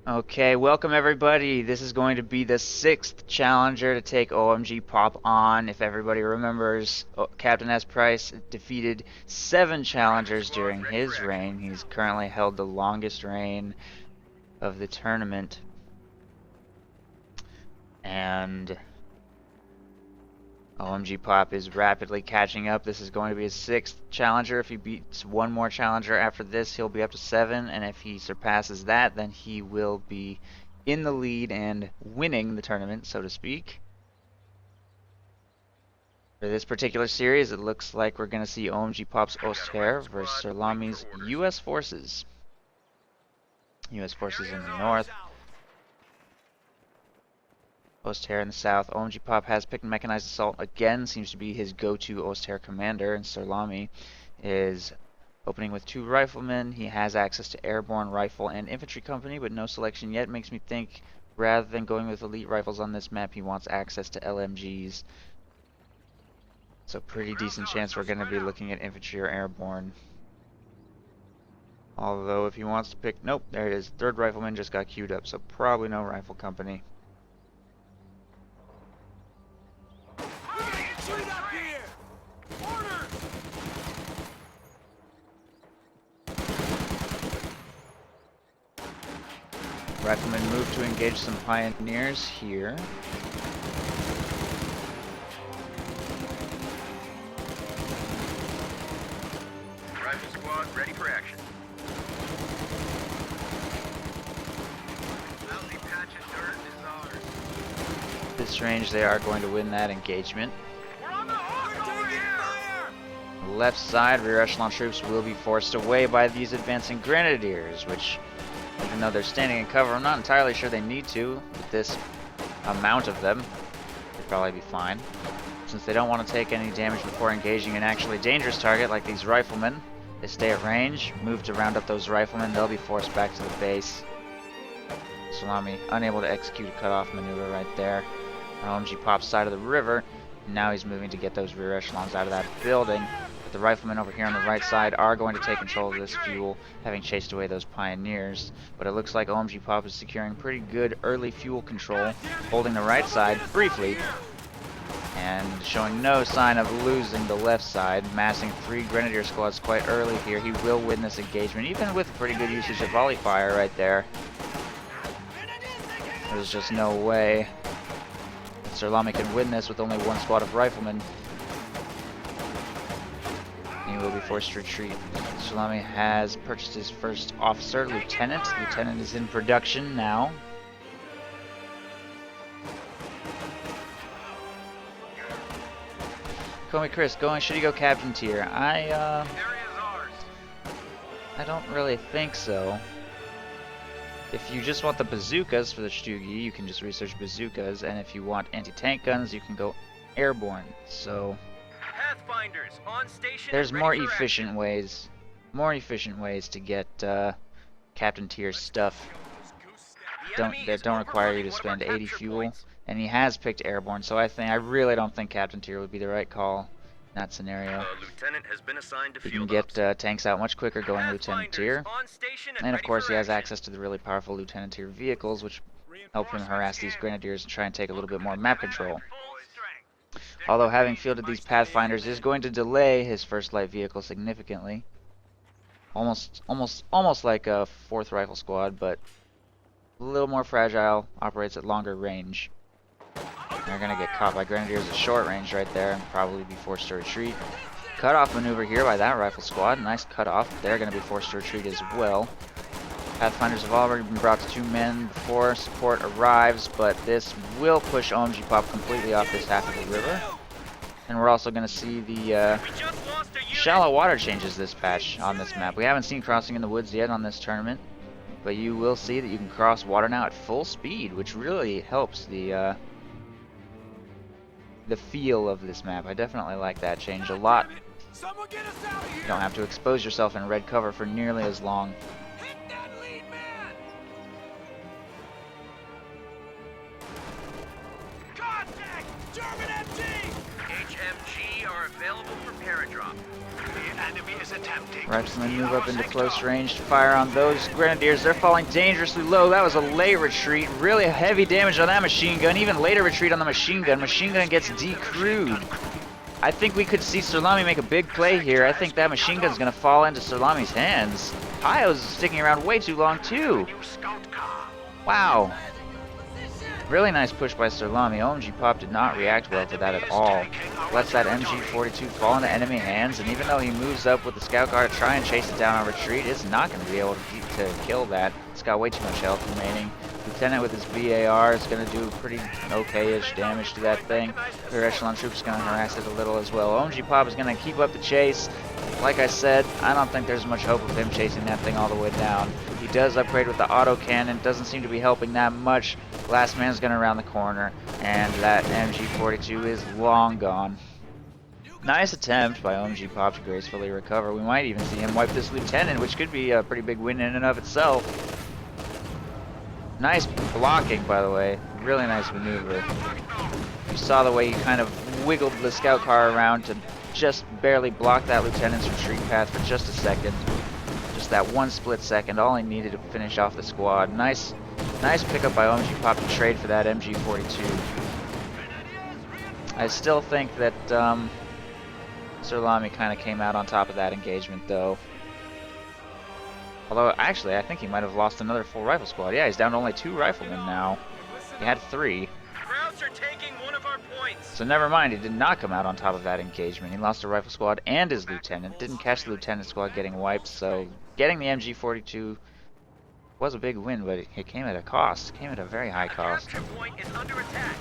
Okay, welcome everybody. This is going to be the 6th challenger to take OMGPOP on. If everybody remembers, Captain S. Price defeated 7 challengers during his reign. He's currently held the longest reign of the tournament. And OMGPOP is rapidly catching up. This is going to be his 6th challenger. If he beats one more challenger after this, he'll be up to 7. And if he surpasses that, then he will be in the lead and winning the tournament, so to speak. For this particular series, it looks like we're going to see OMGPOP's Oster versus Sirlami's U.S. forces. U.S. forces in the north. Oster in the south. OMGPOP has picked Mechanized Assault again, seems to be his go-to Oster commander, and Sirlami is opening with 2 riflemen. He has access to airborne rifle and infantry company, but no selection yet. Makes me think rather than going with elite rifles on this map, he wants access to LMGs. So pretty decent chance we're going to be looking at infantry or airborne. Although if he wants to pick, nope, there it is. 3rd rifleman just got queued up, so probably no rifle company. Riflemen move to engage some pioneers here. Rifle squad ready for action. Lousy patch of dirt is ours. This range, they are going to win that engagement. We're on the hook over here! Left side, rear echelon troops will be forced away by these advancing grenadiers, which, even though they're standing in cover, I'm not entirely sure they need to. With this amount of them, they'd probably be fine. Since they don't want to take any damage before engaging an actually dangerous target like these riflemen, they stay at range, move to round up those riflemen, they'll be forced back to the base. Sirlami unable to execute a cutoff maneuver right there. OMGPOP's side of the river, now he's moving to get those rear echelons out of that building. But the riflemen over here on the right side are going to take control of this fuel, having chased away those pioneers. But it looks like OMGPOP is securing pretty good early fuel control, holding the right side briefly, and showing no sign of losing the left side, massing 3 grenadier squads quite early here. He will win this engagement, even with pretty good usage of volley fire right there. There's just no way that Sirlami can win this with only 1 squad of riflemen. He will be forced to retreat. Sirlami has purchased his first officer, Lieutenant. Lieutenant is in production now. Call me Chris, should he go Captain tier? I don't really think so. If you just want the bazookas for the Stugi, you can just research bazookas, and if you want anti-tank guns, you can go airborne. So Pathfinders on station. there's more efficient ways to get Captain tier stuff that don't require you to spend 80 fuel. And he has picked airborne, so I really don't think Captain tier would be the right call in that scenario. Lieutenant has been assigned to He can field get tanks out much quicker going Lieutenant tier. on station And of ready course for he has action. access to the really powerful Lieutenant tier vehicles, which help him harass these grenadiers and try and take a little bit more map control. Although having fielded these Pathfinders is going to delay his first light vehicle significantly. Almost like a 4th rifle squad, but a little more fragile, operates at longer range. They're going to get caught by grenadiers at short range right there and probably be forced to retreat. Cutoff maneuver here by that rifle squad. Nice cutoff. They're going to be forced to retreat as well. Pathfinders have already been brought to 2 men before support arrives, but this will push OMGPOP completely off this half of the river. And we're also going to see the shallow water changes this patch on this map. We haven't seen crossing in the woods yet on this tournament, but you will see that you can cross water now at full speed, which really helps the feel of this map. I definitely like that change a lot. You don't have to expose yourself in red cover for nearly as long. HMG are available for paradrop. The enemy Riflemen move up into close range to fire on those grenadiers. They're falling dangerously low. That was a late retreat. Really heavy damage on that machine gun. Even later retreat on the machine gun. Machine gun gets decrewed. I think we could see Sirlami make a big play here. I think that machine gun's going to fall into Sirlami's hands. Pio's sticking around way too long, too. Wow. Really nice push by Sirlami. OMGPOP did not react well to that at all. Lets that MG42 fall into enemy hands, and even though he moves up with the scout car to try and chase it down on retreat, it's not going to be able to kill that. It's got way too much health remaining. Lieutenant with his VAR is going to do pretty okay-ish damage to that thing. Rear echelon troops is going to harass it a little as well. OMGPOP is going to keep up the chase. Like I said, I don't think there's much hope of him chasing that thing all the way down. He does upgrade with the autocannon. Doesn't seem to be helping that much. Last man's going to round the corner, and that MG42 is long gone. Nice attempt by OMGPOP to gracefully recover. We might even see him wipe this lieutenant, which could be a pretty big win in and of itself. Nice blocking, by the way. Really nice maneuver. You saw the way he kind of wiggled the scout car around to just barely block that lieutenant's retreat path for just a second. Just that one split second, all he needed to finish off the squad. Nice pickup by OMGPOP to trade for that MG42. I still think that Sirlami kind of came out on top of that engagement, though. Although, actually, I think he might have lost another full rifle squad. Yeah, he's down to only 2 riflemen now. He had 3. Krauts are taking one of our points. So never mind, he did not come out on top of that engagement. He lost a rifle squad and his lieutenant. Didn't catch the lieutenant squad getting wiped, so getting the MG42 was a big win, but it came at a cost. It came at a very high cost. Capture point is under attack.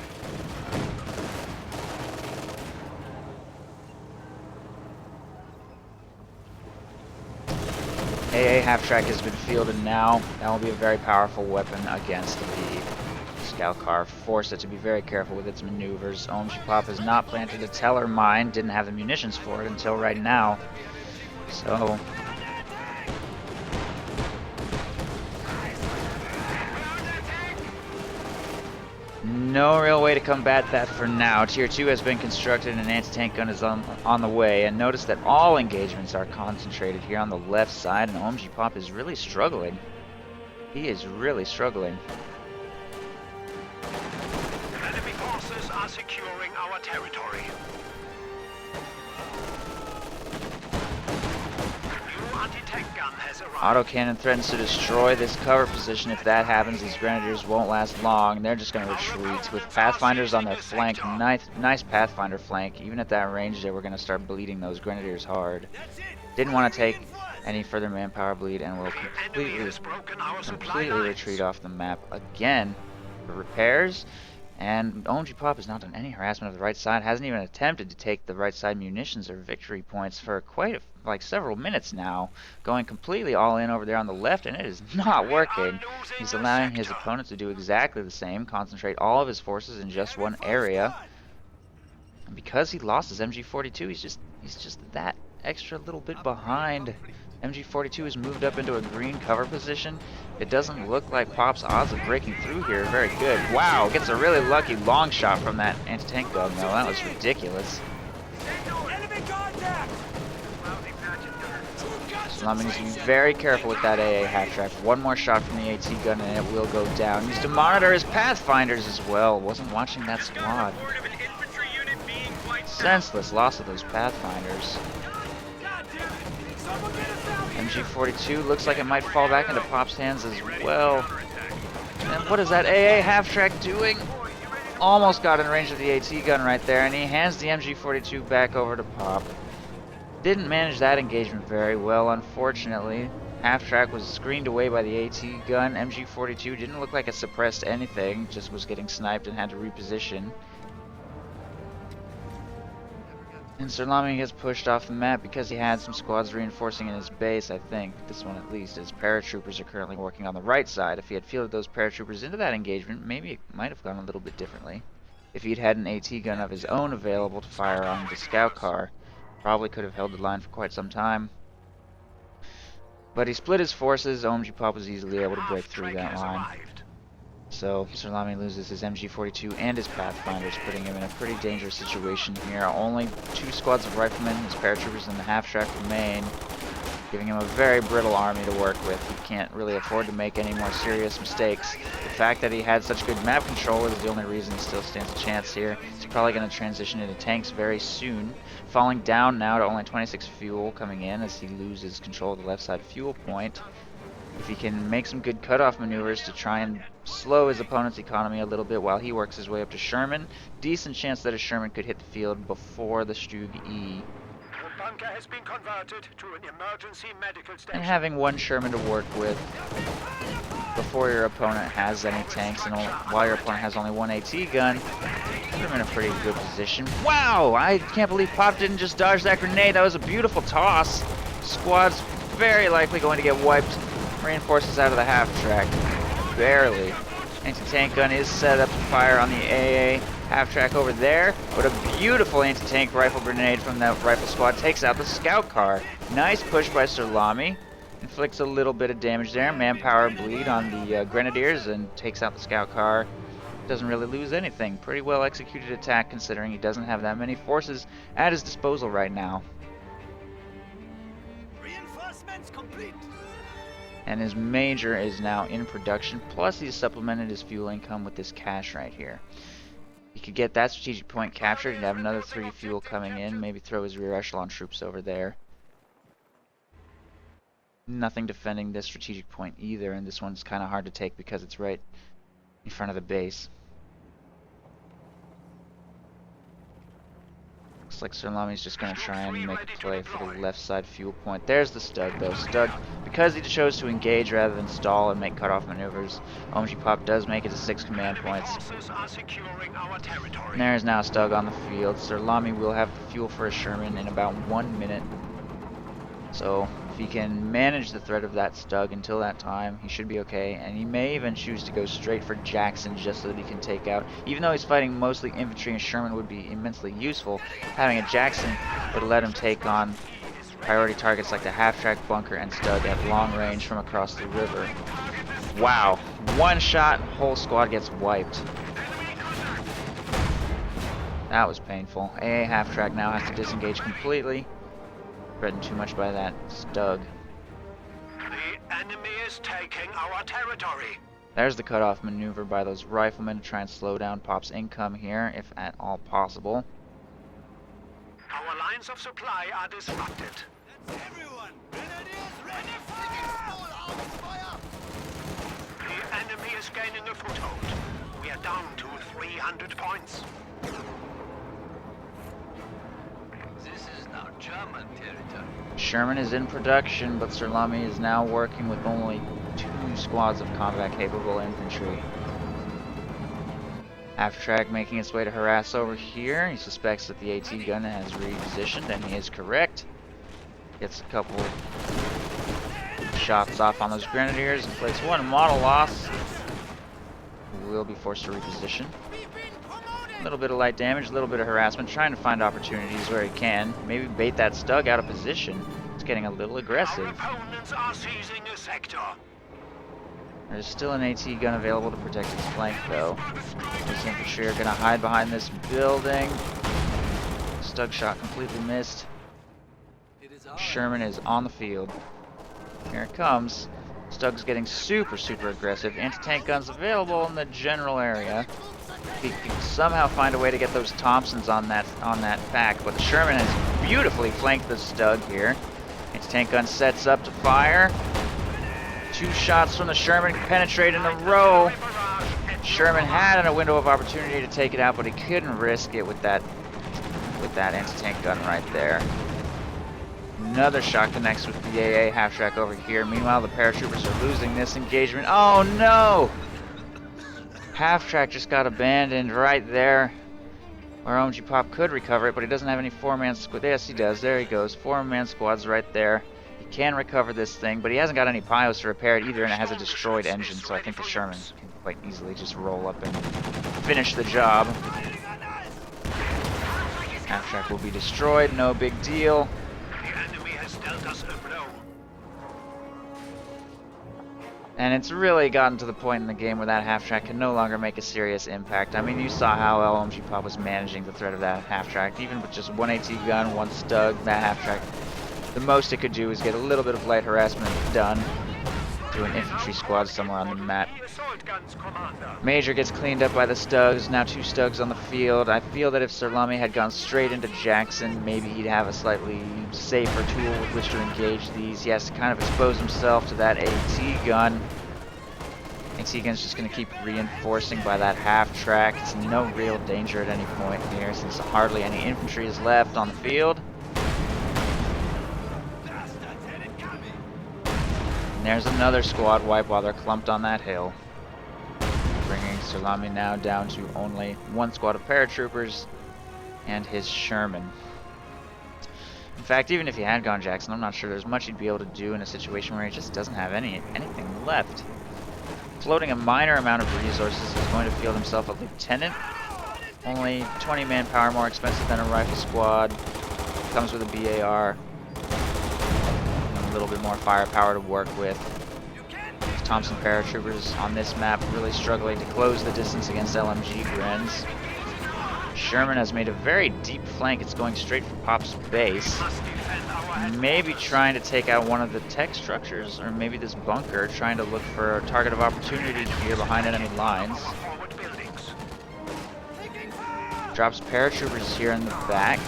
AA half-track has been fielded now. That will be a very powerful weapon against the scout car. Force it to be very careful with its maneuvers. OMGPOP has not planted a teller mine, didn't have the munitions for it until right now. So no real way to combat that for now. Tier 2 has been constructed and an anti-tank gun is on the way. And notice that all engagements are concentrated here on the left side, and OMGPOP is really struggling. He is really struggling. Enemy forces are securing our territory. New anti-tank gun has arrived. Autocannon threatens to destroy this cover position. If that happens, these grenadiers won't last long. They're just going to retreat with Pathfinders on their flank. Nice Pathfinder flank. Even at that range, they were going to start bleeding those grenadiers hard. Didn't want to take any further manpower bleed and will completely retreat off the map again for repairs. And OMGPOP has not done any harassment of the right side, hasn't even attempted to take the right side munitions or victory points for like several minutes now, going completely all in over there on the left, and it is not working. He's allowing his opponent to do exactly the same, concentrate all of his forces in just one area. And because he lost his MG42, he's just that extra little bit behind. MG42 has moved up into a green cover position. It doesn't look like Pop's odds of breaking through here are very good. Wow, gets a really lucky long shot from that anti-tank gun though. That was ridiculous. So I'm going to be very careful with that AA half-track. One more shot from the AT gun and it will go down. He needs to monitor his Pathfinders as well. Wasn't watching that squad. Senseless loss of those Pathfinders. MG42 looks like it might fall back into Pop's hands as well. And what is that AA half-track doing? Almost got in range of the AT gun right there, and he hands the MG42 back over to Pop. Didn't manage that engagement very well, unfortunately. Half-track was screened away by the AT gun. MG42 didn't look like it suppressed anything, just was getting sniped and had to reposition. And Sirlami gets pushed off the map because he had some squads reinforcing in his base, I think. This one at least. His paratroopers are currently working on the right side. If he had fielded those paratroopers into that engagement, maybe it might have gone a little bit differently. If he'd had an AT gun of his own available to fire on the scout car, probably could have held the line for quite some time. But he split his forces. OMGPOP was easily able to break through that line. So Sirlami loses his MG42 and his Pathfinders, putting him in a pretty dangerous situation here. Only 2 squads of riflemen, his paratroopers, and the half-track remain, giving him a very brittle army to work with. He can't really afford to make any more serious mistakes. The fact that he had such good map control is the only reason he still stands a chance here. He's probably going to transition into tanks very soon, falling down now to only 26 fuel coming in as he loses control of the left side fuel point. If he can make some good cutoff maneuvers to try and slow his opponent's economy a little bit while he works his way up to Sherman, decent chance that a Sherman could hit the field before the Stug E. The bunker has been converted to an emergency medical station. And having one Sherman to work with before your opponent has any tanks, and while your opponent has only one AT gun, put him in a pretty good position. Wow! I can't believe Pop didn't just dodge that grenade. That was a beautiful toss. Squad's very likely going to get wiped. Reinforces out of the half-track. Barely. Anti-tank gun is set up to fire on the AA half-track over there, but a beautiful anti-tank rifle grenade from that rifle squad takes out the scout car. Nice push by Sirlami. Inflicts a little bit of damage there. Manpower bleed on the grenadiers and takes out the scout car. Doesn't really lose anything. Pretty well executed attack considering he doesn't have that many forces at his disposal right now. Reinforcements complete. And his major is now in production, plus he's supplemented his fuel income with this cash right here. He could get that strategic point captured and have another 3 fuel coming in, maybe throw his rear echelon troops over there. Nothing defending this strategic point either, and this one's kind of hard to take because it's right in front of the base. Looks like Sirlami's just going to try and make a play for the left side fuel point. There's the Stug though. Stug, because he chose to engage rather than stall and make cutoff maneuvers, OMGPOP does make it to 6 command points. And there's now Stug on the field. Sirlami will have the fuel for a Sherman in about 1 minute. So if he can manage the threat of that Stug until that time, he should be okay. And he may even choose to go straight for Jackson just so that he can take out. Even though he's fighting mostly infantry and Sherman would be immensely useful, having a Jackson would let him take on priority targets like the half-track bunker and Stug at long range from across the river. Wow. One shot, whole squad gets wiped. That was painful. AA half-track now has to disengage completely. Threatened too much by that Stug. The enemy is taking our territory. There's the cutoff maneuver by those riflemen to try and slow down Pop's income here, if at all possible. Our lines of supply are disrupted. That's everyone. Grenadiers ready, fire! The enemy is gaining a foothold. We are down to 300 points. This is now German territory. Sherman is in production, but Sirlami is now working with only 2 squads of combat-capable infantry. Half-track making its way to harass over here. He suspects that the AT gun has repositioned, and he is correct. Gets a couple shots off on those grenadiers, inflicts 1 model loss. Will be forced to reposition. A little bit of light damage, a little bit of harassment, trying to find opportunities where he can. Maybe bait that Stug out of position. It's getting a little aggressive. Our opponents are seizing a sector. There's still an AT gun available to protect his flank, though. This infantry are going to hide behind this building. Stug shot completely missed. Sherman is on the field. Here it comes. Stug's getting super aggressive. Anti-tank guns available in the general area. He can somehow find a way to get those Thompsons on that fact, but the Sherman has beautifully flanked the Stug here. Anti-tank gun sets up to fire. 2 shots from the Sherman penetrate in a row. Sherman had a window of opportunity to take it out, but he couldn't risk it with that anti-tank gun right there. Another shot connects with the AA half-track over here. Meanwhile, the paratroopers are losing this engagement. Oh no! Half-track just got abandoned right there, where OMGPOP could recover it, but he doesn't have any 4-man squad. Yes, he does. There he goes. 4-man squad's right there. He can recover this thing, but he hasn't got any piles to repair it either, and it has a destroyed engine, so I think the Sherman can quite easily just roll up and finish the job. Half-track will be destroyed. No big deal. The enemy has dealt us a blow. And it's really gotten to the point in the game where that half-track can no longer make a serious impact. I mean, you saw how OMGPOP was managing the threat of that half-track. Even with just one AT gun, one Stug, that half-track, the most it could do is get a little bit of light harassment done to an infantry squad somewhere on the map. Major gets cleaned up by the Stugs, now 2 Stugs on the field. I feel that if Sirlami had gone straight into Jackson, maybe he'd have a slightly safer tool with which to engage these. He has to kind of expose himself to that AT gun. AT gun's just going to keep reinforcing by that half-track. It's no real danger at any point here since hardly any infantry is left on the field. And there's another squad wipe while they're clumped on that hill, bringing Sirlami now down to only 1 squad of paratroopers and his Sherman. In fact, even if he had gone Jackson, I'm not sure there's much he'd be able to do in a situation where he just doesn't have anything left. Floating a minor amount of resources, he's going to field himself a lieutenant. Only 20 manpower more expensive than a rifle squad. Comes with a BAR. A little bit more firepower to work with. Thompson paratroopers on this map really struggling to close the distance against LMG Grens. Sherman has made a very deep flank. It's going straight for Pop's base. Maybe trying to take out one of the tech structures, or maybe this bunker, trying to look for a target of opportunity here behind enemy lines. Drops paratroopers here in the back.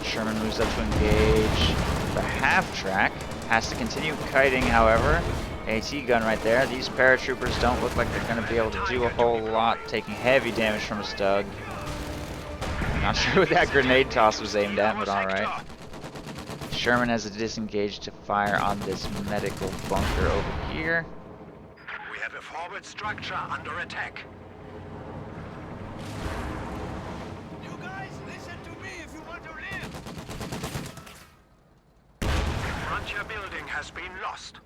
Sherman moves up to engage the half-track. Has to continue kiting, however. AT gun right there. These paratroopers don't look like they're going to be able to do a whole lot, taking heavy damage from a Stug. Not sure what that grenade toss was aimed at, but alright. Sherman has a disengage to fire on this medical bunker over here. We have a forward structure under attack. You guys, listen to me if you want to live. Frontier building has been lost.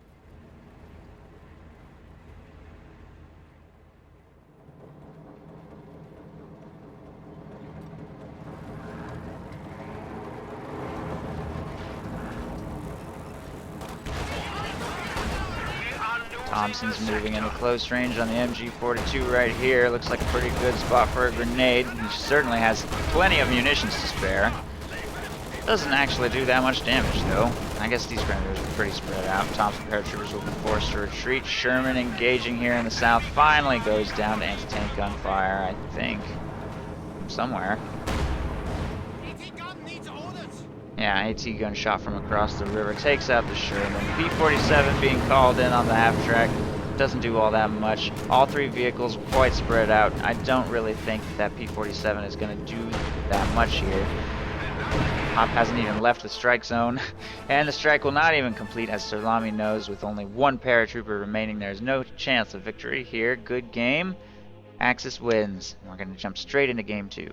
Thompson's moving into close range on the MG42 right here. Looks like a pretty good spot for a grenade. He certainly has plenty of munitions to spare. Doesn't actually do that much damage though. I guess these grenadiers are pretty spread out. Thompson paratroopers will be forced to retreat. Sherman engaging here in the south finally goes down to anti-tank gunfire, I think. From somewhere. Yeah, AT gun shot from across the river takes out the Sherman. P-47 being called in on the half-track doesn't do all that much. All 3 vehicles quite spread out. I don't really think that P-47 is going to do that much here. Pop hasn't even left the strike zone, and the strike will not even complete, as Sirlami knows with only 1 paratrooper remaining. There's no chance of victory here. Good game. Axis wins. We're going to jump straight into game 2.